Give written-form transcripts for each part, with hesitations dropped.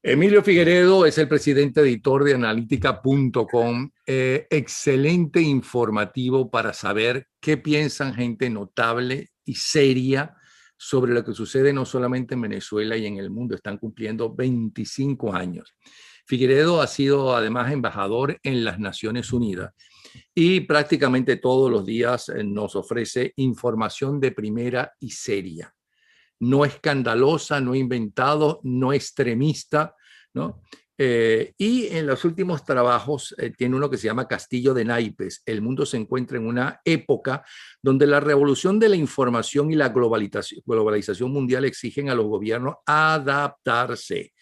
Emilio Figueredo es el presidente editor de analítica.com. Excelente informativo para saber qué piensan gente notable y seria sobre lo que sucede no solamente en Venezuela y en el mundo. Están cumpliendo 25 años. Figueredo ha sido además embajador en las Naciones Unidas y prácticamente todos los días nos ofrece información de primera y seria. No escandalosa, no inventado, no extremista, ¿no? Y en los últimos trabajos tiene uno que se llama Castillo de Naipes. El mundo se encuentra en una época donde la revolución de la información y la globalización mundial exigen a los gobiernos adaptarse.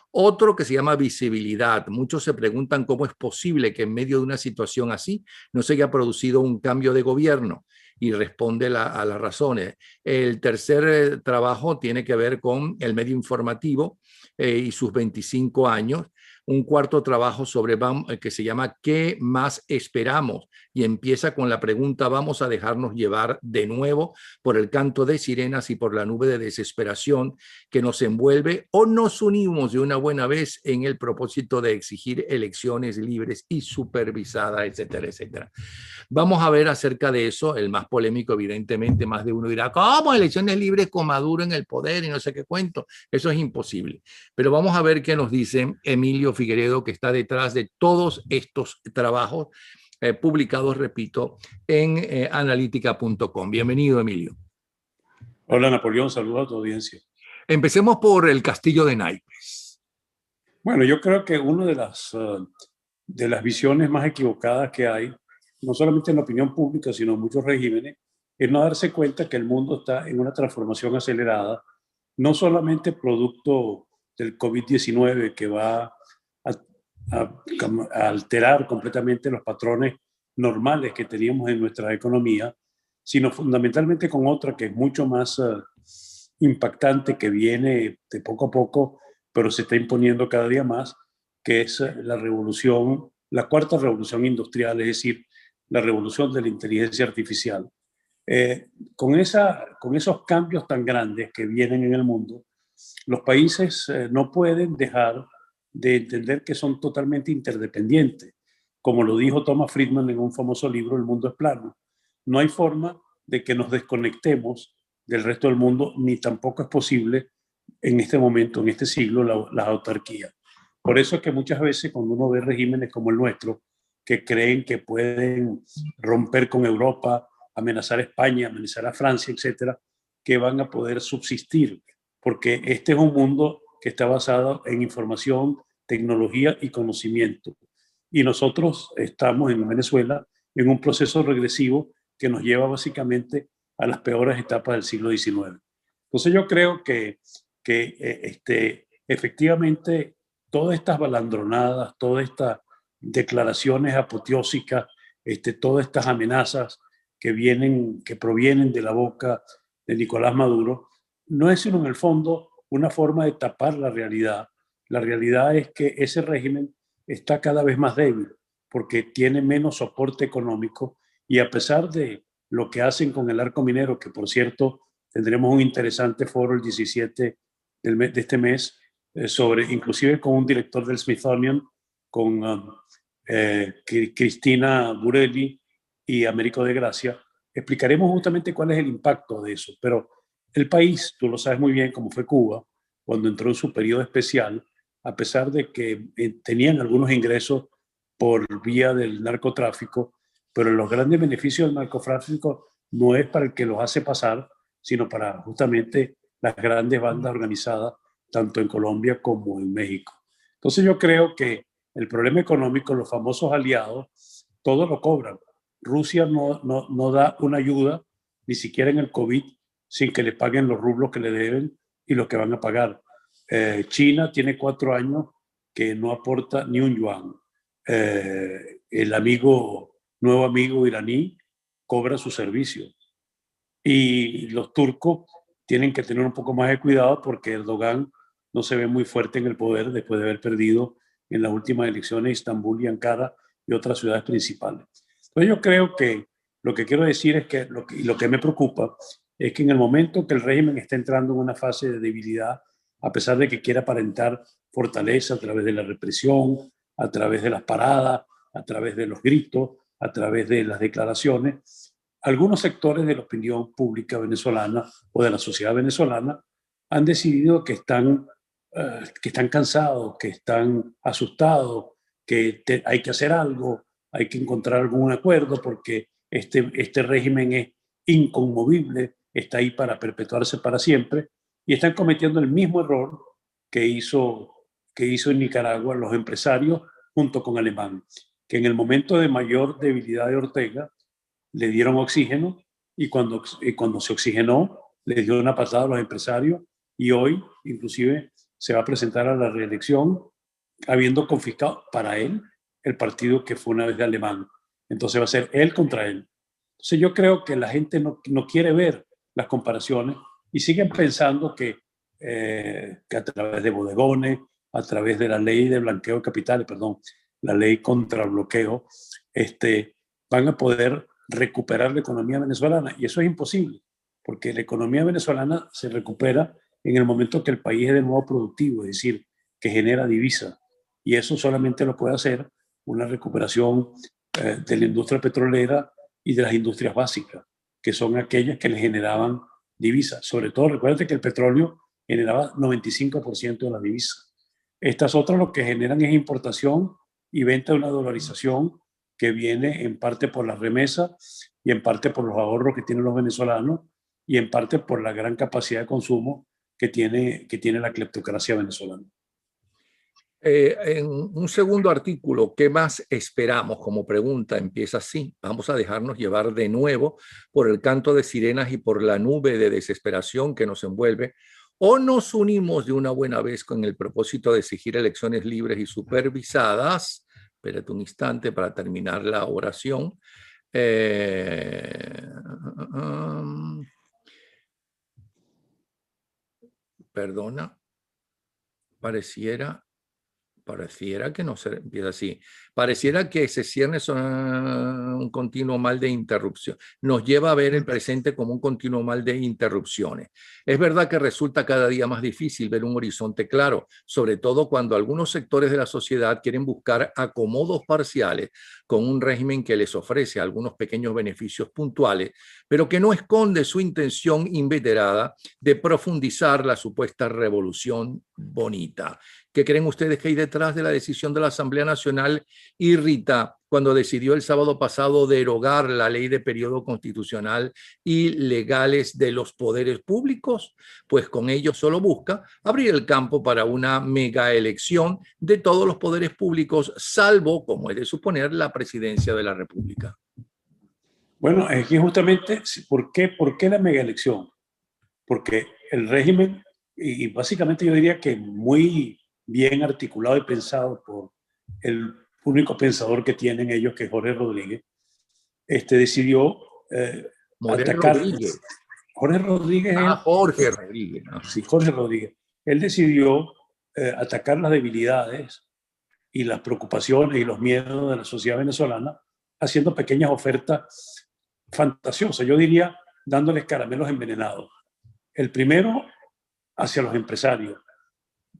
Otro que se llama visibilidad. Muchos se preguntan cómo es posible que en medio de una situación así no se haya producido un cambio de gobierno, y responde a las razones. El tercer trabajo tiene que ver con el medio informativo y sus 25 años. Un cuarto trabajo sobre que se llama ¿Qué más esperamos? Y empieza con la pregunta: ¿vamos a dejarnos llevar de nuevo por el canto de sirenas y por la nube de desesperación que nos envuelve, o nos unimos de una buena vez en el propósito de exigir elecciones libres y supervisadas, etcétera, etcétera? Vamos a ver acerca de eso, el más polémico, evidentemente. Más de uno dirá: ¿cómo elecciones libres con Maduro en el poder y no sé qué cuento? Eso es imposible. Pero vamos a ver qué nos dice Emilio Figueredo, que está detrás de todos estos trabajos publicados, repito, en analítica.com. Bienvenido, Emilio. Hola, Napoleón, saludos a tu audiencia. Empecemos por el Castillo de Naipes. Bueno, yo creo que una de las visiones más equivocadas que hay, no solamente en la opinión pública, sino en muchos regímenes, es no darse cuenta que el mundo está en una transformación acelerada, no solamente producto del COVID-19, que va a alterar completamente los patrones normales que teníamos en nuestra economía, sino fundamentalmente con otra que es mucho más impactante, que viene de poco a poco, pero se está imponiendo cada día más, que es la revolución, la cuarta revolución industrial, es decir, la revolución de la inteligencia artificial. Con esos cambios tan grandes que vienen en el mundo, los países no pueden dejar de entender que son totalmente interdependientes. Como lo dijo Thomas Friedman en un famoso libro, El mundo es plano. No hay forma de que nos desconectemos del resto del mundo, ni tampoco es posible en este momento, en este siglo, la autarquía. Por eso es que muchas veces cuando uno ve regímenes como el nuestro, que creen que pueden romper con Europa, amenazar a España, amenazar a Francia, etcétera, que van a poder subsistir, porque este es un mundo que está basado en información, tecnología y conocimiento. Y nosotros estamos en Venezuela en un proceso regresivo que nos lleva básicamente a las peores etapas del siglo XIX. Entonces yo creo que efectivamente todas estas balandronadas, todas estas declaraciones apoteósicas, todas estas amenazas que provienen de la boca de Nicolás Maduro, no es sino en el fondo una forma de tapar la realidad. La realidad es que ese régimen está cada vez más débil porque tiene menos soporte económico, y a pesar de lo que hacen con el arco minero, que por cierto tendremos un interesante foro el 17 de este mes, inclusive con un director del Smithsonian, con Cristina Burelli y Américo de Gracia, explicaremos justamente cuál es el impacto de eso. Pero el país, tú lo sabes muy bien, como fue Cuba, cuando entró en su periodo especial, a pesar de que tenían algunos ingresos por vía del narcotráfico, pero los grandes beneficios del narcotráfico no es para el que los hace pasar, sino para justamente las grandes bandas organizadas, tanto en Colombia como en México. Entonces yo creo que el problema económico, los famosos aliados, todo lo cobran. Rusia no da una ayuda, ni siquiera en el COVID, sin que le paguen los rublos que le deben y los que van a pagar. China tiene 4 años que no aporta ni un yuan. El nuevo amigo iraní cobra su servicio. Y los turcos tienen que tener un poco más de cuidado porque Erdogan no se ve muy fuerte en el poder después de haber perdido en las últimas elecciones Estambul y Ankara y otras ciudades principales. Entonces yo creo que lo que quiero decir es que lo que me preocupa es que en el momento que el régimen está entrando en una fase de debilidad, a pesar de que quiera aparentar fortaleza a través de la represión, a través de las paradas, a través de los gritos, a través de las declaraciones. Algunos sectores de la opinión pública venezolana o de la sociedad venezolana han decidido que están cansados, que están asustados, que hay que hacer algo, hay que encontrar algún acuerdo porque este régimen es inconmovible, está ahí para perpetuarse para siempre, y están cometiendo el mismo error que hizo en Nicaragua los empresarios junto con Alemán, que en el momento de mayor debilidad de Ortega le dieron oxígeno y cuando se oxigenó le dio una patada a los empresarios y hoy inclusive se va a presentar a la reelección habiendo confiscado para él el partido que fue una vez de Alemán. Entonces va a ser él contra él. Entonces yo creo que la gente no quiere ver las comparaciones y siguen pensando que a través de bodegones, a través de la ley de blanqueo de capitales, perdón, la ley contra el bloqueo, van a poder recuperar la economía venezolana. Y eso es imposible, porque la economía venezolana se recupera en el momento que el país es de nuevo productivo, es decir, que genera divisa. Y eso solamente lo puede hacer una recuperación de la industria petrolera y de las industrias básicas, que son aquellas que le generaban divisas. Sobre todo, recuerden que el petróleo generaba 95% de la divisa. Estas otras lo que generan es importación y venta de una dolarización que viene en parte por las remesas y en parte por los ahorros que tienen los venezolanos y en parte por la gran capacidad de consumo que tiene la cleptocracia venezolana. En un segundo artículo, ¿qué más esperamos? Como pregunta, empieza así. Vamos a dejarnos llevar de nuevo por el canto de sirenas y por la nube de desesperación que nos envuelve, o nos unimos de una buena vez con el propósito de exigir elecciones libres y supervisadas. Espérate un instante para terminar la oración. Perdona, pareciera que no se empieza así. Pareciera que se cierne un continuo mal de interrupción. Nos lleva a ver el presente como un continuo mal de interrupciones. Es verdad que resulta cada día más difícil ver un horizonte claro, sobre todo cuando algunos sectores de la sociedad quieren buscar acomodos parciales con un régimen que les ofrece algunos pequeños beneficios puntuales, pero que no esconde su intención inveterada de profundizar la supuesta revolución bonita. ¿Qué creen ustedes que hay detrás de la decisión de la Asamblea Nacional y Rita cuando decidió el sábado pasado derogar la ley de periodo constitucional y legales de los poderes públicos? Pues con ello solo busca abrir el campo para una mega elección de todos los poderes públicos, salvo, como es de suponer, la presidencia de la República. Bueno, es que justamente, ¿por qué la mega elección? Porque el régimen, y básicamente yo diría que muy bien articulado y pensado por el único pensador que tienen ellos, que es Jorge Rodríguez, decidió atacar. Rodríguez. Jorge Rodríguez. Jorge Rodríguez. ¿No? Sí, Jorge Rodríguez. Él decidió atacar las debilidades y las preocupaciones y los miedos de la sociedad venezolana haciendo pequeñas ofertas fantasiosas, yo diría dándoles caramelos envenenados. El primero hacia los empresarios,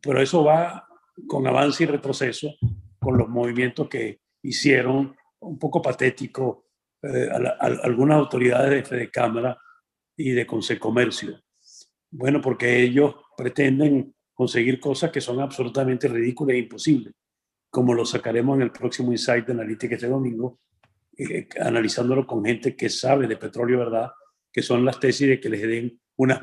pero eso va con avance y retroceso, con los movimientos que hicieron, un poco patético, algunas autoridades de Fede Cámara y de Consecomercio. Bueno, porque ellos pretenden conseguir cosas que son absolutamente ridículas e imposibles, como lo sacaremos en el próximo Insight de Analítica este domingo, analizándolo con gente que sabe de petróleo, ¿verdad? Que son las tesis de que les den una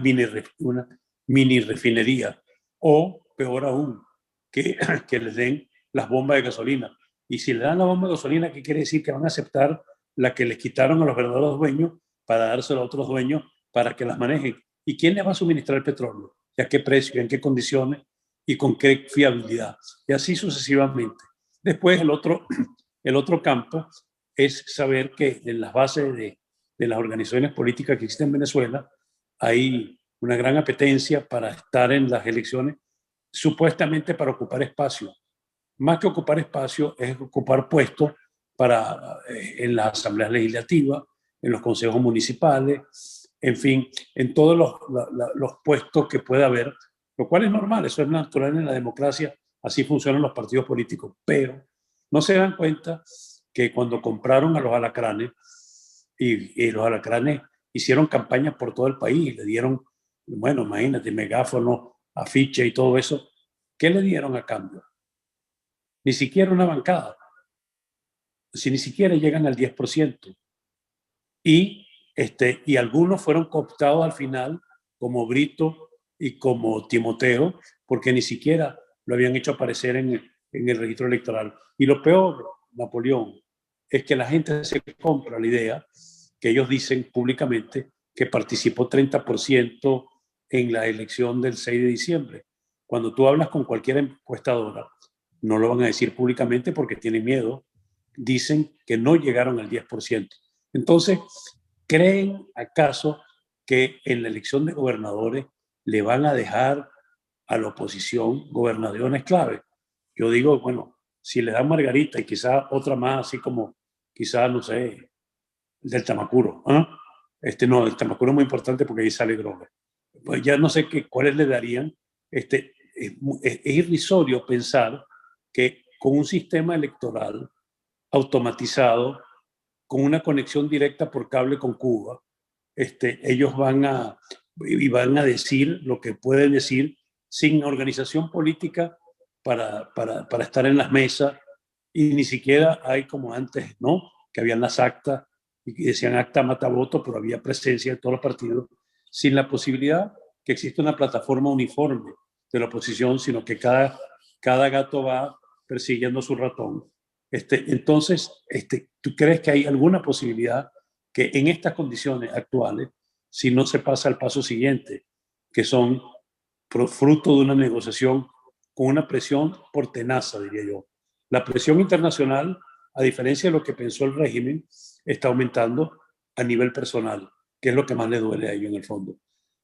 mini refinería, o peor aún, que les den las bombas de gasolina. Y si le dan la bomba de gasolina, ¿qué quiere decir? Que van a aceptar la que les quitaron a los verdaderos dueños para dársela a otros dueños para que las manejen. ¿Y quién les va a suministrar el petróleo? ¿Y a qué precio? ¿En qué condiciones? ¿Y con qué fiabilidad? Y así sucesivamente. Después el otro campo es saber que en las bases de las organizaciones políticas que existen en Venezuela hay una gran apetencia para estar en las elecciones, supuestamente para ocupar espacio. Más que ocupar espacio es ocupar puestos en las asambleas legislativas, en los consejos municipales, en fin, en todos los puestos que pueda haber, lo cual es normal, eso es natural en la democracia, así funcionan los partidos políticos, pero no se dan cuenta que cuando compraron a los alacranes, y los alacranes hicieron campañas por todo el país, le dieron, bueno, imagínate, megáfono, afiche y todo eso, ¿qué le dieron a cambio? Ni siquiera una bancada, si ni siquiera llegan al 10%. Y algunos fueron cooptados al final, como Brito y como Timoteo, porque ni siquiera lo habían hecho aparecer en el registro electoral. Y lo peor, Napoleón, es que la gente se compra la idea que ellos dicen públicamente que participó 30% en la elección del 6 de diciembre. Cuando tú hablas con cualquier encuestadora, no lo van a decir públicamente porque tienen miedo. Dicen que no llegaron al 10%. Entonces, ¿creen acaso que en la elección de gobernadores le van a dejar a la oposición gobernadores clave? Yo digo, bueno, si le dan Margarita y quizá otra más, así como quizá, no sé, del Tamacuro. No, el Tamacuro es muy importante porque ahí sale droga. Pues ya no sé cuáles le darían. Es irrisorio pensar que con un sistema electoral automatizado, con una conexión directa por cable con Cuba, ellos van a decir lo que pueden decir sin organización política para estar en las mesas, y ni siquiera hay como antes, ¿no? Que habían las actas y decían acta mata voto, pero había presencia de todos los partidos, sin la posibilidad que exista una plataforma uniforme de la oposición, sino que cada gato va persiguiendo su ratón. Entonces, ¿tú crees que hay alguna posibilidad que en estas condiciones actuales, si no se pasa al paso siguiente, que son fruto de una negociación con una presión por tenaza, diría yo? La presión internacional, a diferencia de lo que pensó el régimen, está aumentando a nivel personal, que es lo que más le duele a ellos en el fondo.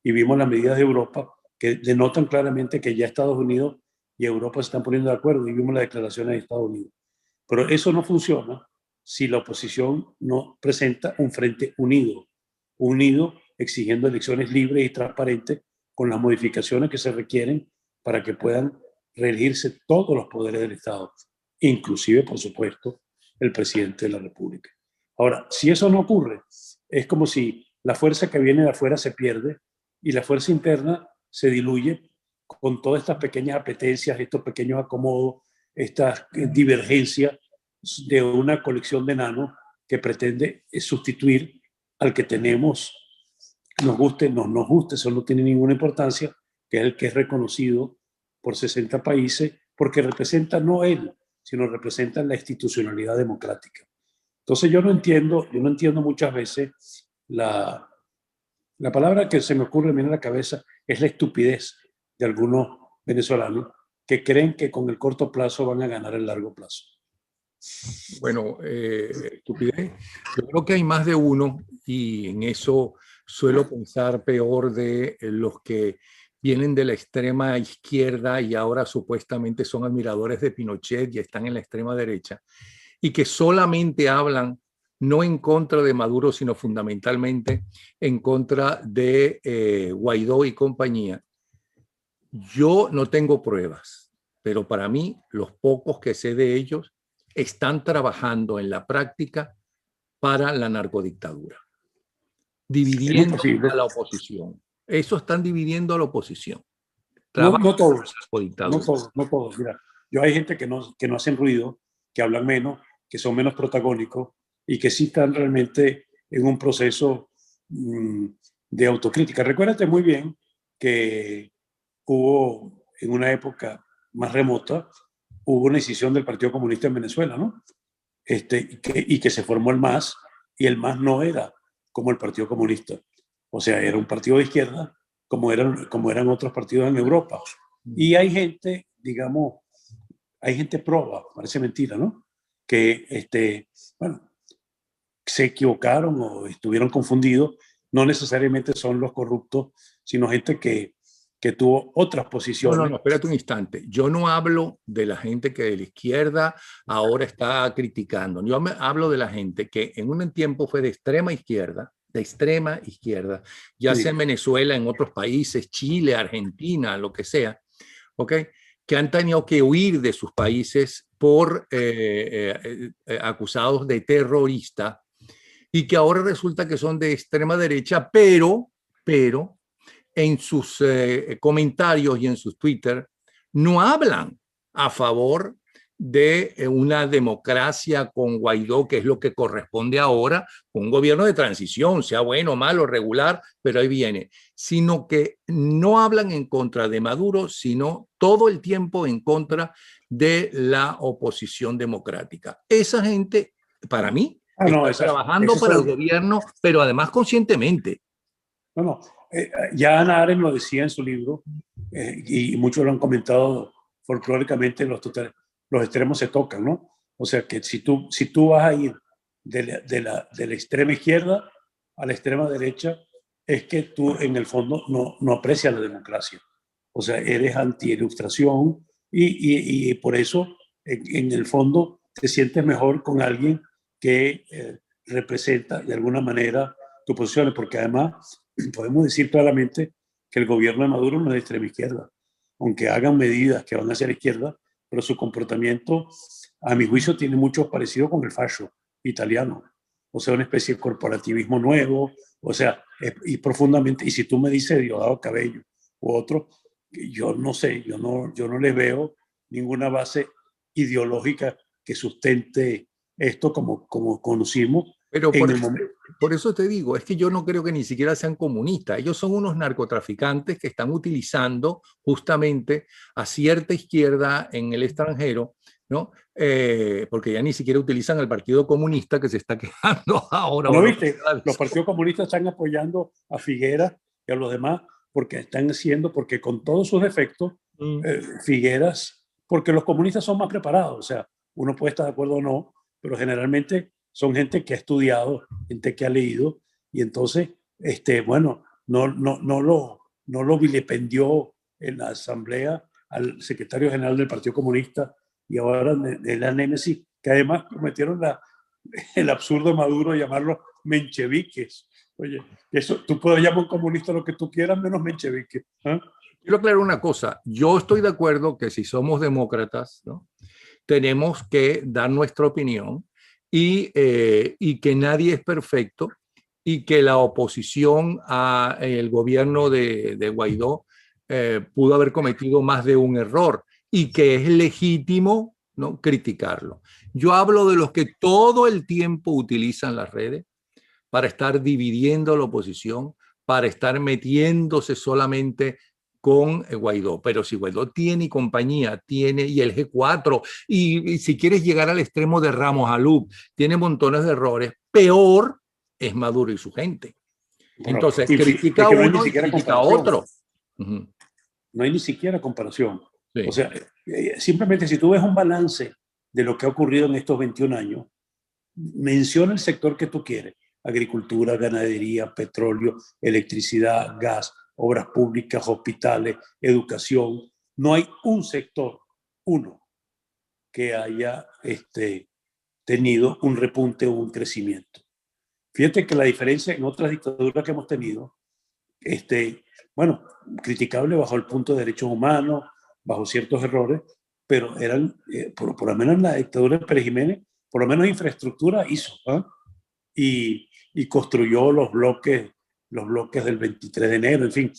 Y vimos las medidas de Europa que denotan claramente que ya Estados Unidos y Europa se están poniendo de acuerdo, y vimos las declaraciones de Estados Unidos. Pero eso no funciona si la oposición no presenta un frente unido exigiendo elecciones libres y transparentes con las modificaciones que se requieren para que puedan reelegirse todos los poderes del Estado, inclusive, por supuesto, el presidente de la República. Ahora, si eso no ocurre, es como si la fuerza que viene de afuera se pierde y la fuerza interna se diluye con todas estas pequeñas apetencias, estos pequeños acomodos, esta divergencia de una colección de enanos que pretende sustituir al que tenemos, nos guste, no nos guste, eso no tiene ninguna importancia, que es el que es reconocido por 60 países, porque representa no él, sino representa la institucionalidad democrática. Entonces yo no entiendo muchas veces la palabra que se me ocurre a mí en la cabeza es la estupidez de algunos venezolanos que creen que con el corto plazo van a ganar el largo plazo. Bueno, estupidez. Yo creo que hay más de uno, y en eso suelo pensar peor de los que vienen de la extrema izquierda y ahora supuestamente son admiradores de Pinochet y están en la extrema derecha, y que solamente hablan no en contra de Maduro, sino fundamentalmente en contra de Guaidó y compañía. Yo no tengo pruebas, pero para mí los pocos que sé de ellos están trabajando en la práctica para la narcodictadura, dividiendo a la oposición. Eso están dividiendo a la oposición. No todos, no todos. Mira, yo hay gente que no hacen ruido, que hablan menos, que son menos protagónicos y que sí están realmente en un proceso de autocrítica. Recuérdate muy bien que hubo en una época más remota, hubo una decisión del Partido Comunista en Venezuela, ¿no? Y que se formó el MAS, y el MAS no era como el Partido Comunista. O sea, era un partido de izquierda como eran otros partidos en Europa. Y hay gente, digamos, hay gente proba, parece mentira, ¿no? Que, bueno, se equivocaron o estuvieron confundidos, no necesariamente son los corruptos, sino gente que tuvo otras posiciones. No, espérate un instante. Yo no hablo de la gente que de la izquierda ahora está criticando. Yo hablo de la gente que en un tiempo fue de extrema izquierda, ya sea en Venezuela, en otros países, Chile, Argentina, lo que sea, ¿ok? que han tenido que huir de sus países por acusados de terrorista y que ahora resulta que son de extrema derecha, pero en sus comentarios y en sus Twitter no hablan a favor de una democracia con Guaidó, que es lo que corresponde ahora, un gobierno de transición, sea bueno, malo, regular, pero ahí viene, sino que no hablan en contra de Maduro, sino todo el tiempo en contra de la oposición democrática. Esa gente, para mí, no, está trabajando para el gobierno, pero además conscientemente. No, ya Hannah Arendt lo decía en su libro, y muchos lo han comentado folclóricamente, los extremos se tocan, ¿no? O sea que si tú vas a ir de la extrema izquierda a la extrema derecha, es que tú en el fondo no aprecias la democracia. O sea, eres anti-ilustración y por eso en el fondo te sientes mejor con alguien que representa de alguna manera tu posición, porque además podemos decir claramente que el gobierno de Maduro no es de extrema izquierda, aunque hagan medidas que van hacia la izquierda, pero su comportamiento, a mi juicio, tiene mucho parecido con el fascio italiano. O sea, una especie de corporativismo nuevo, o sea, y profundamente, y si tú me dices Diosdado Cabello u otro, yo no sé, yo no les veo ninguna base ideológica que sustente esto como conocimos Pero en el momento. por eso te digo, es que yo no creo que ni siquiera sean comunistas. Ellos son unos narcotraficantes que están utilizando justamente a cierta izquierda en el extranjero, ¿no? Porque ya ni siquiera utilizan al Partido Comunista que se está quejando ahora. ¿No viste? Los partidos comunistas están apoyando a Figueras y a los demás porque con todos sus defectos, Figueras, porque los comunistas son más preparados, o sea, uno puede estar de acuerdo o no, pero generalmente son gente que ha estudiado, gente que ha leído, y entonces, bueno, no lo vilipendió en la asamblea al secretario general del Partido Comunista y ahora de la Némesis, que además cometieron el absurdo de Maduro de llamarlos mencheviques. Oye, eso, tú puedes llamar a un comunista lo que tú quieras, menos menchevique. ¿Eh? Quiero aclarar una cosa. Yo estoy de acuerdo que si somos demócratas, ¿no?, tenemos que dar nuestra opinión y que nadie es perfecto y que la oposición al gobierno de Guaidó pudo haber cometido más de un error y que es legítimo, ¿no?, criticarlo. Yo hablo de los que todo el tiempo utilizan las redes para estar dividiendo a la oposición, para estar metiéndose solamente con Guaidó. Pero si Guaidó tiene compañía, tiene y el G4, y si quieres llegar al extremo de Ramos Alup, tiene montones de errores, peor es Maduro y su gente. Bueno, entonces, critica a uno y critica a otro. No hay ni siquiera comparación. Sí. O sea, simplemente si tú ves un balance de lo que ha ocurrido en estos 21 años, menciona el sector que tú quieres: agricultura, ganadería, petróleo, electricidad, gas, obras públicas, hospitales, educación. No hay un sector, uno, que haya tenido un repunte o un crecimiento. Fíjate que la diferencia en otras dictaduras que hemos tenido, bueno, criticable bajo el punto de derechos humanos, bajo ciertos errores, pero eran, por lo menos en la dictadura de Pérez Jiménez, por lo menos infraestructura hizo, ¿eh? Y construyó los bloques del 23 de enero, en fin.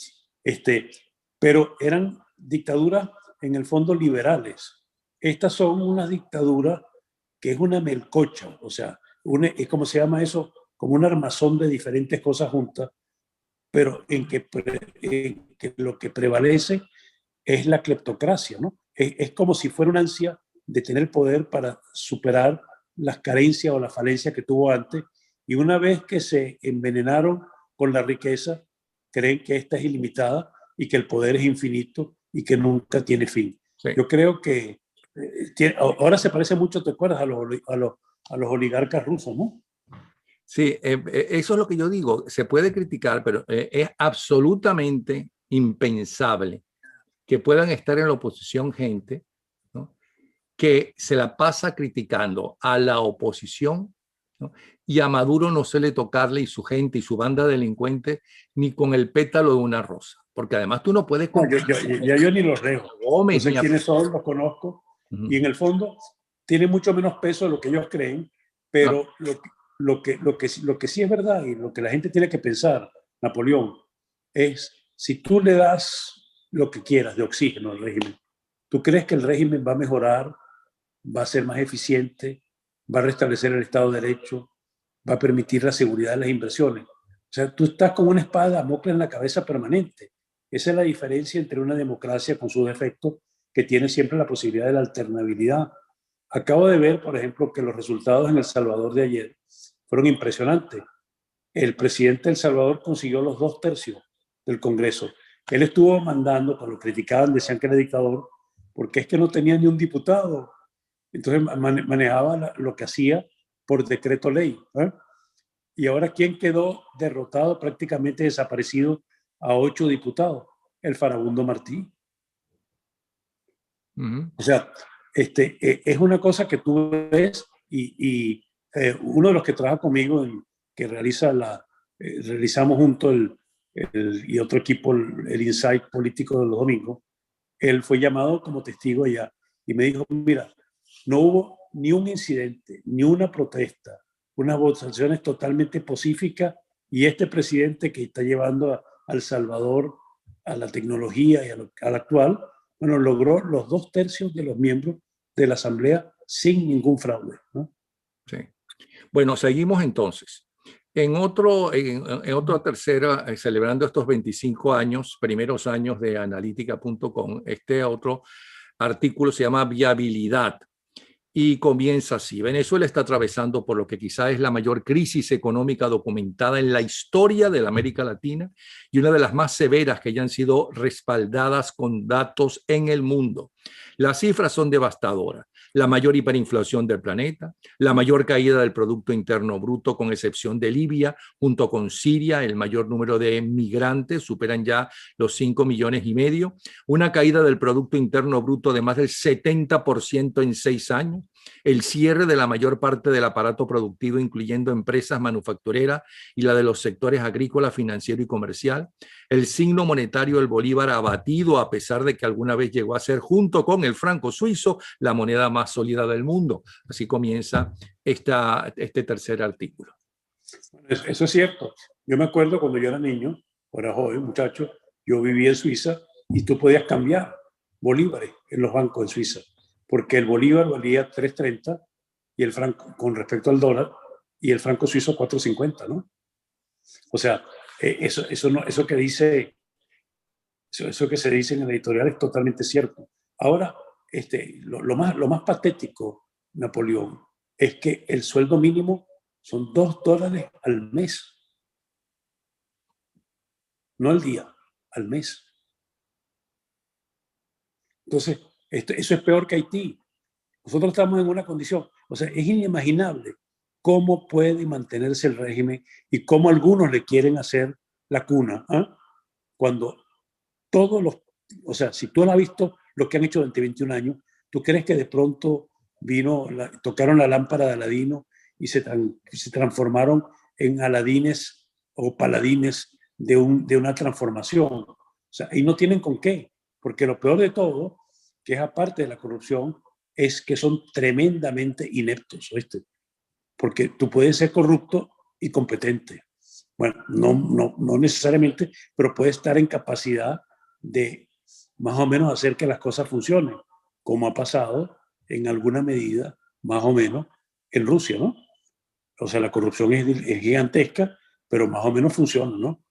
Pero eran dictaduras en el fondo liberales. Estas son unas dictaduras que es una melcocha, o sea, es como se llama eso, como un armazón de diferentes cosas juntas, pero en que lo que prevalece es la cleptocracia, ¿no? Es como si fuera una ansia de tener poder para superar las carencias o las falencias que tuvo antes, y una vez que se envenenaron con la riqueza, creen que esta es ilimitada y que el poder es infinito y que nunca tiene fin. Sí. Yo creo que ahora se parece mucho, ¿te acuerdas?, a los oligarcas rusos, ¿no? Sí, eso es lo que yo digo. Se puede criticar, pero es absolutamente impensable que puedan estar en la oposición gente, ¿no?, que se la pasa criticando a la oposición, ¿no?, y a Maduro no suele tocarle y su gente y su banda delincuente ni con el pétalo de una rosa. porque además tú no puedes No, comparar yo ni los leo. Gómez, No sé quiénes son, los conozco. Y en el fondo tiene mucho menos peso de lo que ellos creen, pero lo que sí es verdad y lo que la gente tiene que pensar, Napoleón, es si tú le das lo que quieras de oxígeno al régimen, ¿tú crees que el régimen va a mejorar, va a ser más eficiente, va a restablecer el Estado de Derecho, va a permitir la seguridad de las inversiones? O sea, tú estás con una espada de Damocles en la cabeza permanente. Esa es la diferencia entre una democracia con sus defectos, que tiene siempre la posibilidad de la alternabilidad. Acabo de ver, por ejemplo, que los resultados en El Salvador de ayer fueron impresionantes. El presidente de El Salvador consiguió los 2/3 del Congreso. Él estuvo mandando, cuando lo criticaban, decían que era dictador, porque es que no tenía ni un diputado. Entonces manejaba lo que hacía por decreto ley. Y ahora, ¿quién quedó derrotado, prácticamente desaparecido, a 8 diputados? El Farabundo Martí. O sea, es una cosa que tú ves y uno de los que trabaja conmigo, que realizamos junto y otro equipo, el Insight político de los domingos, él fue llamado como testigo allá y me dijo, mira, no hubo ni un incidente, ni una protesta, unas votaciones totalmente pacíficas, y este presidente que está llevando a El Salvador a la tecnología y al actual, bueno, logró los 2/3 de los miembros de la Asamblea sin ningún fraude, ¿no? Sí. Bueno, seguimos entonces. En otra tercera, celebrando estos 25 años, primeros años de analítica.com, este otro artículo se llama Viabilidad y comienza así. Venezuela está atravesando por lo que quizá es la mayor crisis económica documentada en la historia de la América Latina y una de las más severas que ya han sido respaldadas con datos en el mundo. Las cifras son devastadoras. La mayor hiperinflación del planeta, la mayor caída del Producto Interno Bruto, con excepción de Libia, junto con Siria, el mayor número de migrantes, superan ya los 5,5 millones, una caída del Producto Interno Bruto de más del 70% en 6 años, el cierre de la mayor parte del aparato productivo, incluyendo empresas manufactureras y la de los sectores agrícola, financiero y comercial, el signo monetario del bolívar abatido, a pesar de que alguna vez llegó a ser, junto con el franco suizo, la moneda más sólida del mundo. Así comienza este tercer artículo. Eso es cierto. Yo me acuerdo cuando yo era niño, o era joven, muchacho, yo vivía en Suiza y tú podías cambiar bolívares en los bancos en Suiza, porque el bolívar valía 3.30 y el franco, con respecto al dólar, y el franco suizo 4.50, ¿no? O sea, eso que se dice en el editorial es totalmente cierto. Ahora, lo más patético, Napoleón, es que el sueldo mínimo son $2 al mes. No al día, al mes. Entonces, eso es peor que Haití. Nosotros estamos en una condición, o sea, es inimaginable cómo puede mantenerse el régimen y cómo algunos le quieren hacer la cuna, cuando todos los, o sea, si tú no has visto lo que han hecho durante 21 años, ¿tú crees que de pronto tocaron la lámpara de Aladino y se transformaron en aladines o paladines de una transformación? O sea, y no tienen con qué, porque lo peor de todo, que es aparte de la corrupción, es que son tremendamente ineptos, ¿oíste? Porque tú puedes ser corrupto y competente. Bueno, no necesariamente, pero puedes estar en capacidad de más o menos hacer que las cosas funcionen, como ha pasado en alguna medida, más o menos, en Rusia, ¿no? O sea, la corrupción es gigantesca, pero más o menos funciona, ¿no?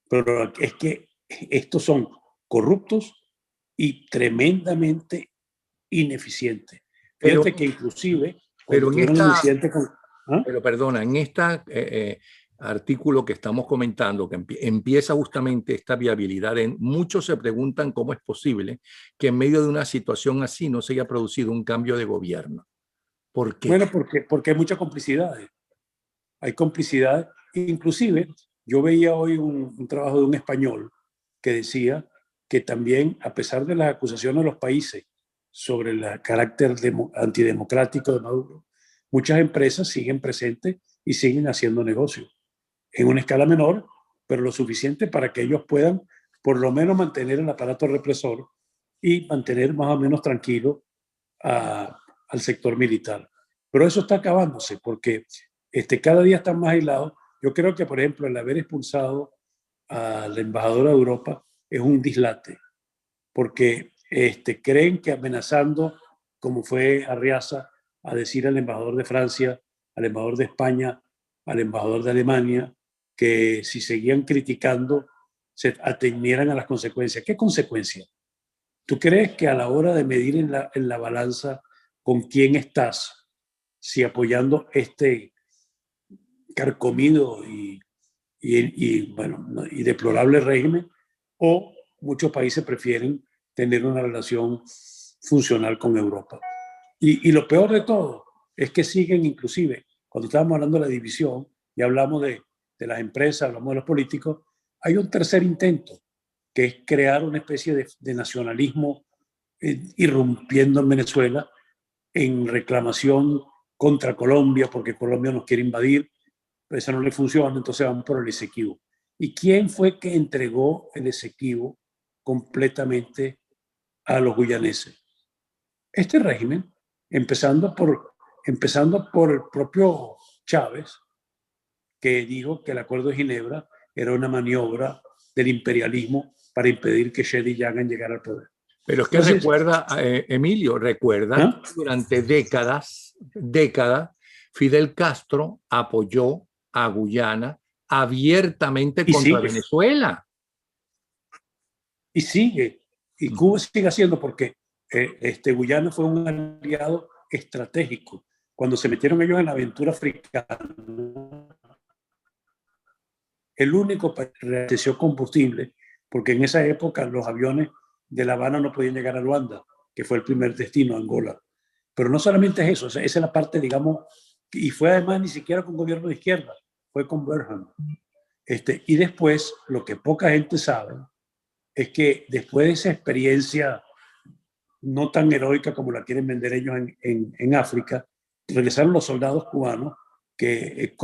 Pero es que estos son corruptos y tremendamente ineficientes. Pero, Fíjate que inclusive cuando pero en tuvieron el esta, incidente con... ¿Ah? pero perdona, en este artículo que estamos comentando, que empieza justamente esta viabilidad, muchos se preguntan cómo es posible que en medio de una situación así no se haya producido un cambio de gobierno. ¿Por qué? Bueno, porque hay mucha complicidad. Hay complicidad. Inclusive, yo veía hoy un trabajo de un español que decía que también, a pesar de las acusaciones de los países sobre el carácter antidemocrático de Maduro, muchas empresas siguen presentes y siguen haciendo negocio en una escala menor, pero lo suficiente para que ellos puedan por lo menos mantener el aparato represor y mantener más o menos tranquilo al sector militar. Pero eso está acabándose porque cada día están más aislados. Yo creo que, por ejemplo, el haber expulsado a la embajadora de Europa es un dislate, porque creen que amenazando, como fue Arriaza, a decir al embajador de Francia, al embajador de España, al embajador de Alemania, que si seguían criticando se atenieran a las consecuencias. ¿Qué consecuencias? ¿Tú crees que a la hora de medir en la balanza con quién estás, si apoyando este carcomido y deplorable régimen, o muchos países prefieren tener una relación funcional con Europa? Y lo peor de todo es que siguen, inclusive, cuando estábamos hablando de la división y hablamos de las empresas, hablamos de los políticos, hay un tercer intento, que es crear una especie de nacionalismo irrumpiendo en Venezuela en reclamación contra Colombia, porque Colombia nos quiere invadir, pero eso no le funciona, entonces van por el Esequibo. ¿Y quién fue que entregó el Esequibo completamente a los guyaneses? Este régimen, empezando por el propio Chávez, que dijo que el Acuerdo de Ginebra era una maniobra del imperialismo para impedir que Shelly Yagan llegara al poder. Pero es que entonces, recuerda, Emilio, recuerda que durante décadas, Fidel Castro apoyó a Guyana abiertamente contra Venezuela. Y sigue, y Cuba sigue haciendo, porque Guyana fue un aliado estratégico. Cuando se metieron ellos en la aventura africana, el único país que abasteció combustible, porque en esa época los aviones de La Habana no podían llegar a Luanda, que fue el primer destino, Angola. Pero no solamente es eso, esa es la parte, digamos, y fue además ni siquiera con gobierno de izquierda, fue con Burnham. Y después, lo que poca gente sabe, es que después de esa experiencia no tan heroica como la quieren vender ellos en África, regresaron los soldados cubanos, que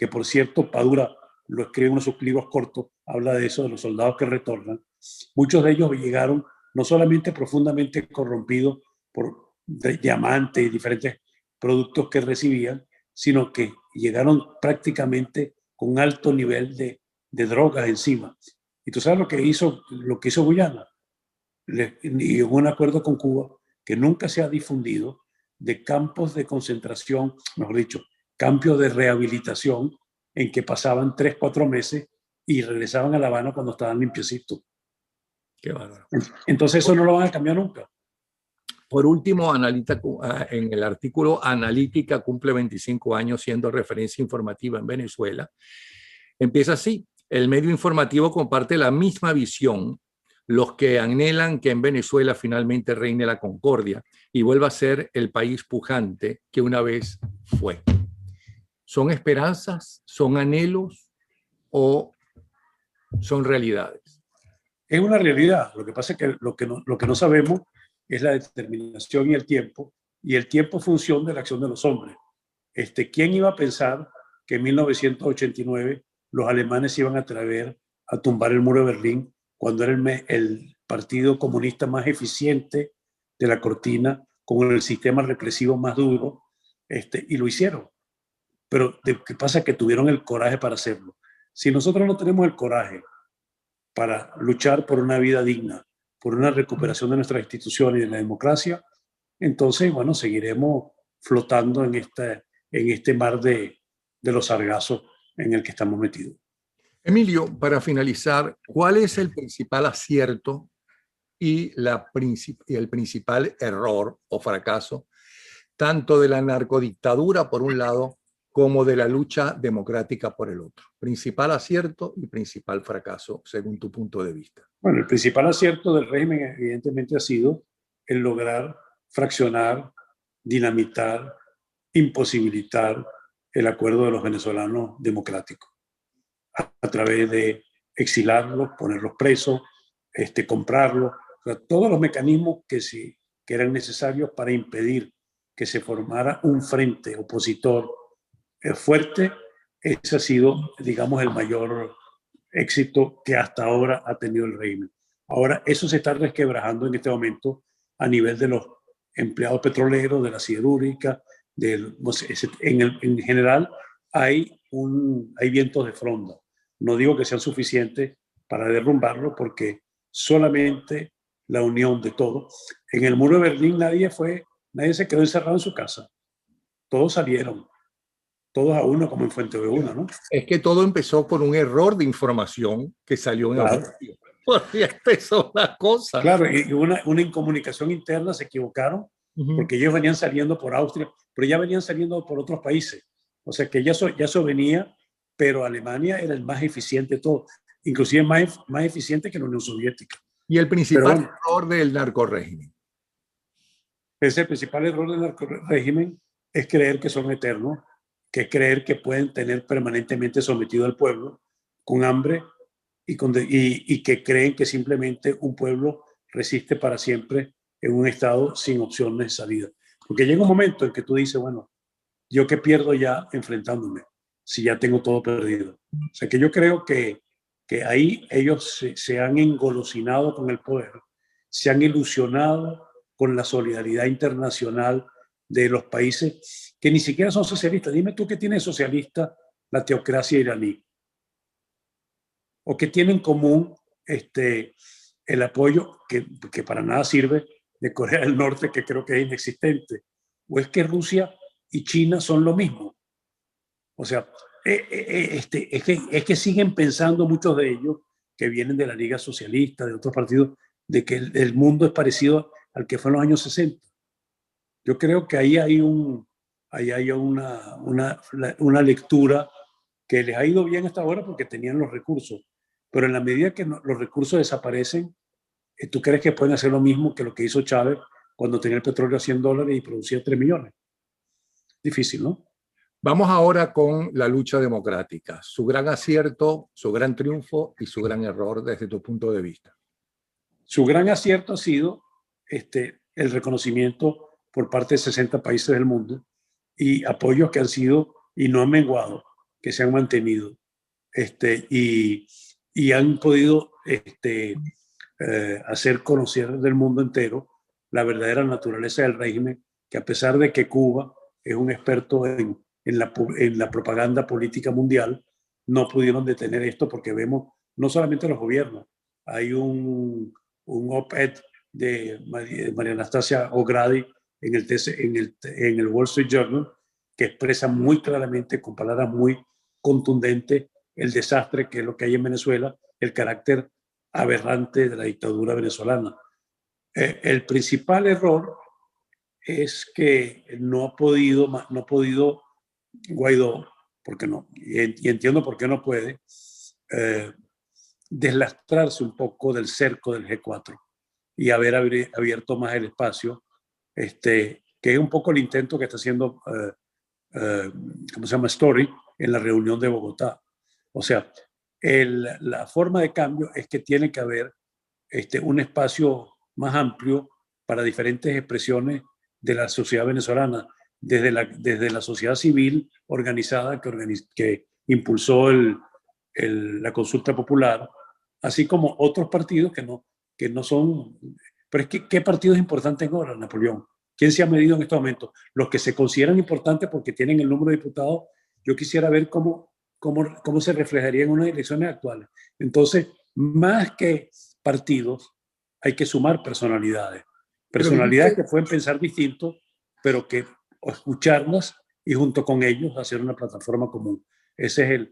por cierto, Padura lo escribe en uno de sus libros cortos, habla de eso, de los soldados que retornan. Muchos de ellos llegaron no solamente profundamente corrompidos por diamantes y diferentes productos que recibían, sino que llegaron prácticamente con alto nivel de drogas encima. ¿Y tú sabes lo que hizo Guyana? Y en un acuerdo con Cuba que nunca se ha difundido, de campos de concentración, mejor dicho, campos de rehabilitación, en que pasaban 3, 4 meses y regresaban a La Habana cuando estaban limpiecitos. Qué bárbaro. Entonces eso no lo van a cambiar nunca. Por último, en el artículo Analítica cumple 25 años siendo referencia informativa en Venezuela. Empieza así: el medio informativo comparte la misma visión. Los que anhelan que en Venezuela finalmente reine la concordia y vuelva a ser el país pujante que una vez fue. ¿Son esperanzas, son anhelos o son realidades? Es una realidad. Lo que pasa es que lo que no sabemos es la determinación y el tiempo función de la acción de los hombres. ¿Quién iba a pensar que en 1989 los alemanes iban a atrever a tumbar el muro de Berlín cuando era el partido comunista más eficiente de la cortina, con el sistema represivo más duro, y lo hicieron? Pero ¿qué pasa? Que tuvieron el coraje para hacerlo. Si nosotros no tenemos el coraje para luchar por una vida digna, por una recuperación de nuestras instituciones y de la democracia, entonces, bueno, seguiremos flotando en este mar de los sargazos en el que estamos metidos. Emilio, para finalizar, ¿cuál es el principal acierto y el principal error o fracaso, tanto de la narcodictadura por un lado como de la lucha democrática por el otro? Principal acierto y principal fracaso, según tu punto de vista. Bueno, el principal acierto del régimen evidentemente ha sido el lograr fraccionar, dinamitar, imposibilitar el acuerdo de los venezolanos democráticos a través de exilarlos, ponerlos presos, comprarlos, o sea, todos los mecanismos que eran necesarios para impedir que se formara un frente opositor fuerte. Ese ha sido, digamos, el mayor éxito que hasta ahora ha tenido el régimen. Ahora, eso se está resquebrajando en este momento a nivel de los empleados petroleros, de la siderúrgica, en general hay vientos de fronda. No digo que sean suficientes para derrumbarlo, porque solamente la unión de todos. En el muro de Berlín nadie se quedó encerrado en su casa. Todos salieron, todos a uno, como en Fuente de Una, ¿no? Es que todo empezó por un error de información que salió en Claro. Austria. Porque empezó la cosa. Claro, y una incomunicación interna, se equivocaron, porque ellos venían saliendo por Austria, pero ya venían saliendo por otros países. O sea que ya eso venía, pero Alemania era el más eficiente de todo, inclusive más eficiente que la Unión Soviética. Y el principal error del narcorrégimen. El principal error del narcorrégimen es creer que son eternos, que creer que pueden tener permanentemente sometido al pueblo con hambre y que creen que simplemente un pueblo resiste para siempre en un estado sin opciones de salida. Porque llega un momento en que tú dices, bueno, ¿yo qué pierdo ya enfrentándome si ya tengo todo perdido? O sea que yo creo que ahí ellos se han engolosinado con el poder, se han ilusionado con la solidaridad internacional de los países que ni siquiera son socialistas. Dime tú qué tiene socialista la teocracia iraní, o que tiene en común el apoyo que para nada sirve de Corea del Norte, que creo que es inexistente, o es que Rusia y China son lo mismo. O sea, es que siguen pensando muchos de ellos, que vienen de la Liga Socialista, de otros partidos, de que el mundo es parecido al que fue en los años 60. Yo creo que ahí hay una lectura que les ha ido bien hasta ahora porque tenían los recursos, pero en la medida que los recursos desaparecen, ¿tú crees que pueden hacer lo mismo que lo que hizo Chávez cuando tenía el petróleo a $100 y producía 3 millones? Difícil, ¿no? Vamos ahora con la lucha democrática, su gran acierto, su gran triunfo y su gran error desde tu punto de vista. Su gran acierto ha sido el reconocimiento por parte de 60 países del mundo y apoyos que han sido y no han menguado, que se han mantenido y han podido hacer conocer del mundo entero la verdadera naturaleza del régimen, que a pesar de que Cuba es un experto en la propaganda política mundial, no pudieron detener esto, porque vemos no solamente los gobiernos, hay un op-ed de María Anastasia O'Grady en el Wall Street Journal, que expresa muy claramente, con palabras muy contundentes, el desastre que es lo que hay en Venezuela, el carácter aberrante de la dictadura venezolana. El principal error es que no ha podido Guaidó, porque no, y entiendo por qué no puede, deslastrarse un poco del cerco del G4 y haber abierto más el espacio, que es un poco el intento que está haciendo, ¿cómo se llama? Story, en la reunión de Bogotá. O sea, la forma de cambio es que tiene que haber un espacio más amplio para diferentes expresiones de la sociedad venezolana, desde la sociedad civil organizada que impulsó la consulta popular, así como otros partidos que no son... Pero es que, ¿qué partido es importante ahora, Napoleón? ¿Quién se ha medido en estos momentos? Los que se consideran importantes porque tienen el número de diputados. Yo quisiera ver cómo se reflejaría en unas elecciones actuales. Entonces, más que partidos, hay que sumar personalidades. Personalidades que pueden pensar distinto, pero que escucharlas y junto con ellos hacer una plataforma común. Ese es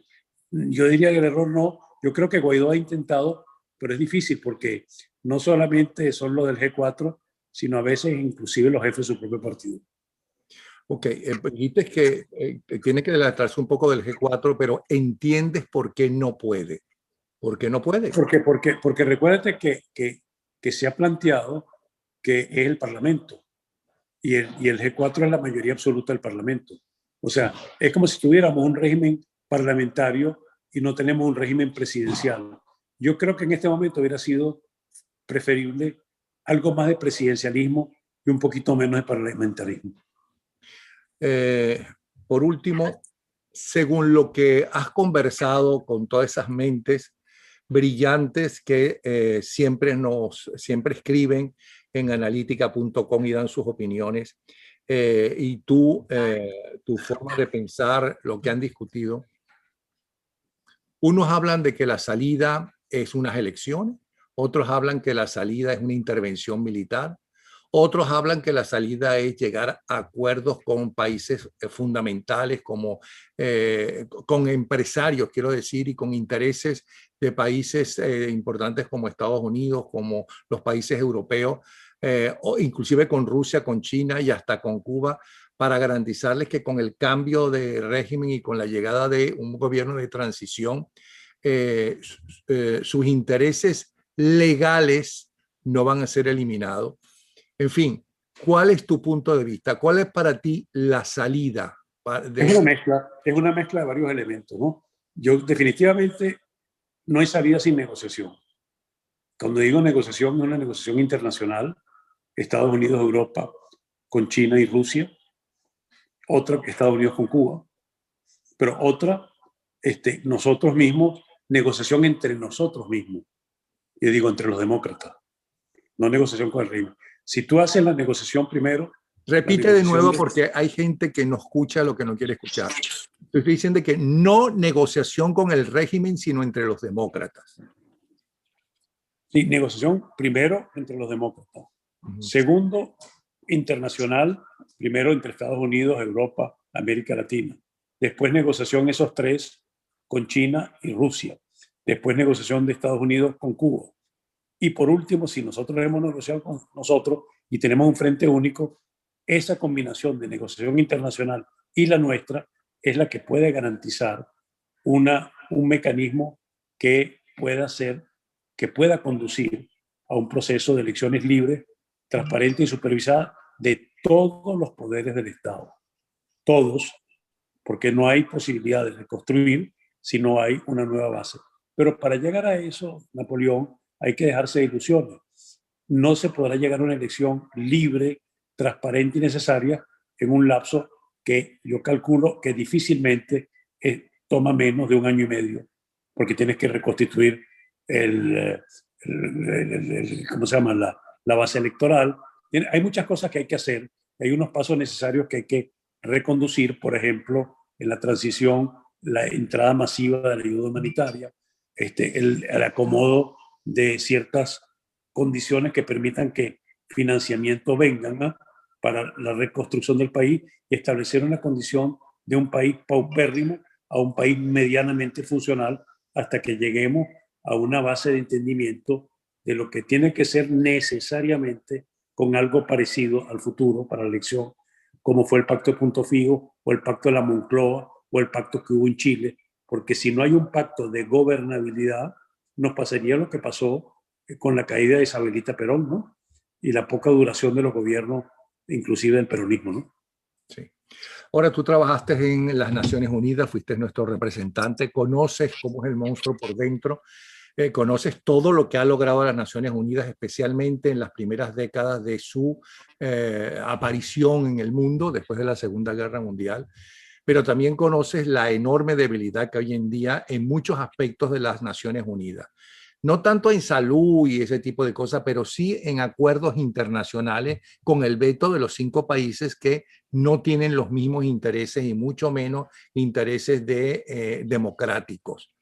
yo diría que el error no. Yo creo que Guaidó ha intentado, pero es difícil porque no solamente son los del G4, sino a veces inclusive los jefes de su propio partido. Ok, dijiste que tiene que adelantarse un poco del G4, pero ¿entiendes por qué no puede? ¿Por qué no puede? Porque recuérdate que se ha planteado que es el Parlamento y el G4 es la mayoría absoluta del Parlamento. O sea, es como si tuviéramos un régimen parlamentario y no tenemos un régimen presidencial. Yo creo que en este momento hubiera sido preferible algo más de presidencialismo y un poquito menos de parlamentarismo. Por último, según lo que has conversado con todas esas mentes, brillantes que siempre escriben en analítica.com y dan sus opiniones. Y tu forma de pensar, lo que han discutido. Unos hablan de que la salida es unas elecciones, otros hablan que la salida es una intervención militar, otros hablan que la salida es llegar a acuerdos con países fundamentales, como con empresarios, quiero decir, y con intereses de países importantes como Estados Unidos, como los países europeos, o inclusive con Rusia, con China y hasta con Cuba, para garantizarles que con el cambio de régimen y con la llegada de un gobierno de transición, sus intereses legales no van a ser eliminados. En fin, ¿cuál es tu punto de vista? ¿Cuál es para ti la salida? Es una mezcla de varios elementos, ¿no? Yo definitivamente no hay salida sin negociación. Cuando digo negociación, es una negociación internacional, Estados Unidos, Europa, con China y Rusia, otra Estados Unidos con Cuba, pero otra, nosotros mismos, negociación entre nosotros mismos. Yo digo entre los demócratas, no negociación con el régimen. Si tú haces la negociación primero... Repite de nuevo porque hay gente que no escucha lo que no quiere escuchar. Estoy diciendo que no negociación con el régimen, sino entre los demócratas. Sí, negociación primero entre los demócratas. Segundo, internacional, primero entre Estados Unidos, Europa, América Latina. Después negociación esos tres con China y Rusia. Después negociación de Estados Unidos con Cuba. Y por último, si nosotros hemos negociado con nosotros y tenemos un frente único, esa combinación de negociación internacional y la nuestra es la que puede garantizar un mecanismo que pueda conducir a un proceso de elecciones libres, transparentes y supervisadas de todos los poderes del Estado. Todos, porque no hay posibilidad de reconstruir si no hay una nueva base. Pero para llegar a eso, Napoleón, hay que dejarse de ilusiones. No se podrá llegar a una elección libre, transparente y necesaria en un lapso que yo calculo que difícilmente toma menos de 1 año y medio, porque tienes que reconstituir ¿cómo se llama? La base electoral. Hay muchas cosas que hay que hacer, hay unos pasos necesarios que hay que reconducir, por ejemplo, en la transición, la entrada masiva de la ayuda humanitaria, el acomodo de ciertas condiciones que permitan que financiamiento vengan, ¿no?, para la reconstrucción del país y establecer una condición de un país paupérrimo a un país medianamente funcional hasta que lleguemos a una base de entendimiento de lo que tiene que ser necesariamente con algo parecido al futuro para la elección, como fue el pacto de Punto Fijo o el pacto de la Moncloa o el pacto que hubo en Chile, porque si no hay un pacto de gobernabilidad, nos pasaría lo que pasó con la caída de Isabelita Perón, ¿no? Y la poca duración de los gobiernos, inclusive del peronismo, ¿no? Sí. Ahora, tú trabajaste en las Naciones Unidas, fuiste nuestro representante, conoces cómo es el monstruo por dentro, conoces todo lo que ha logrado las Naciones Unidas, especialmente en las primeras décadas de su aparición en el mundo después de la Segunda Guerra Mundial, pero también conoces la enorme debilidad que hoy en día en muchos aspectos de las Naciones Unidas. No tanto en salud y ese tipo de cosas, pero sí en acuerdos internacionales con el veto de los 5 países que no tienen los mismos intereses y mucho menos intereses democráticos.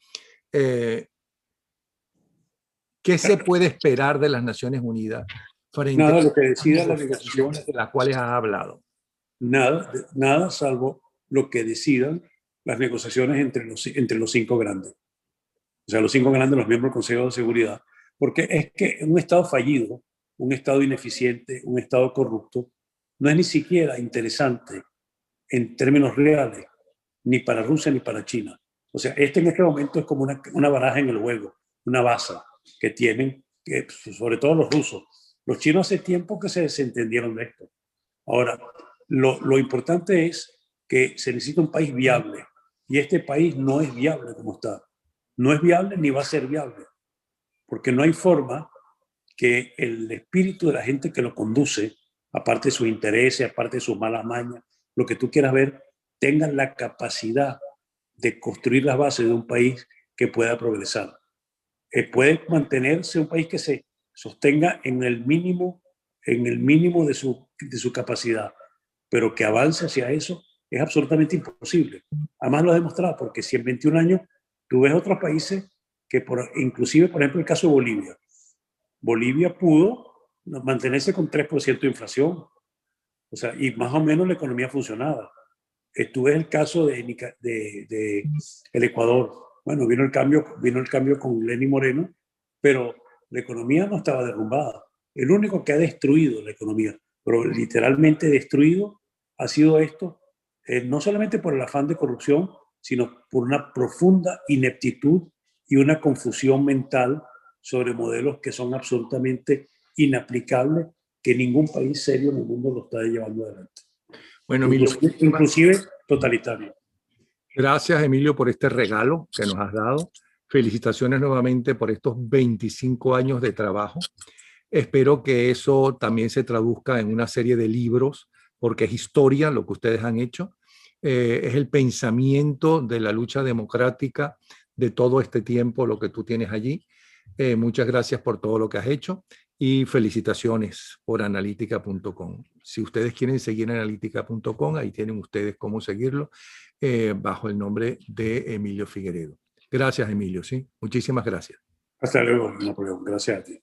¿Qué se puede esperar de las Naciones Unidas frente Nada, a lo que decida las la negociaciones de las cuales has hablado? Nada salvo lo que decidan las negociaciones entre los 5 grandes. O sea, los 5 grandes, los miembros del Consejo de Seguridad. Porque es que un Estado fallido, un Estado ineficiente, un Estado corrupto, no es ni siquiera interesante en términos reales, ni para Rusia ni para China. O sea, en este momento es como una baraja en el juego, una baza que tienen, sobre todo los rusos. Los chinos hace tiempo que se desentendieron de esto. Ahora, lo importante es que se necesita un país viable, y este país no es viable como está. No es viable ni va a ser viable, porque no hay forma que el espíritu de la gente que lo conduce, aparte de sus intereses, aparte de sus malas mañas, lo que tú quieras ver, tenga la capacidad de construir las bases de un país que pueda progresar. puede mantenerse un país que se sostenga en el mínimo de su capacidad, pero que avance hacia eso es absolutamente imposible. Además lo ha demostrado, porque si en 21 años tú ves otros países que, inclusive, por ejemplo, el caso de Bolivia. Bolivia pudo mantenerse con 3% de inflación, o sea, y más o menos la economía funcionaba. Tú ves el caso de el Ecuador. Bueno, vino el cambio con Lenín Moreno, pero la economía no estaba derrumbada. El único que ha destruido la economía, pero literalmente destruido, ha sido esto, no solamente por el afán de corrupción, sino por una profunda ineptitud y una confusión mental sobre modelos que son absolutamente inaplicables, que ningún país serio en el mundo lo está llevando adelante. Bueno, Emilio, Inclusive totalitario. gracias, Emilio, por este regalo que nos has dado. Felicitaciones nuevamente por estos 25 años de trabajo. Espero que eso también se traduzca en una serie de libros, porque es historia lo que ustedes han hecho. Es el pensamiento de la lucha democrática de todo este tiempo, lo que tú tienes allí. Muchas gracias por todo lo que has hecho y felicitaciones por analytica.com. Si ustedes quieren seguir analytica.com, ahí tienen ustedes cómo seguirlo bajo el nombre de Emilio Figueredo. Gracias, Emilio. ¿Sí? Muchísimas gracias. Hasta luego, Napoleón. Gracias a ti.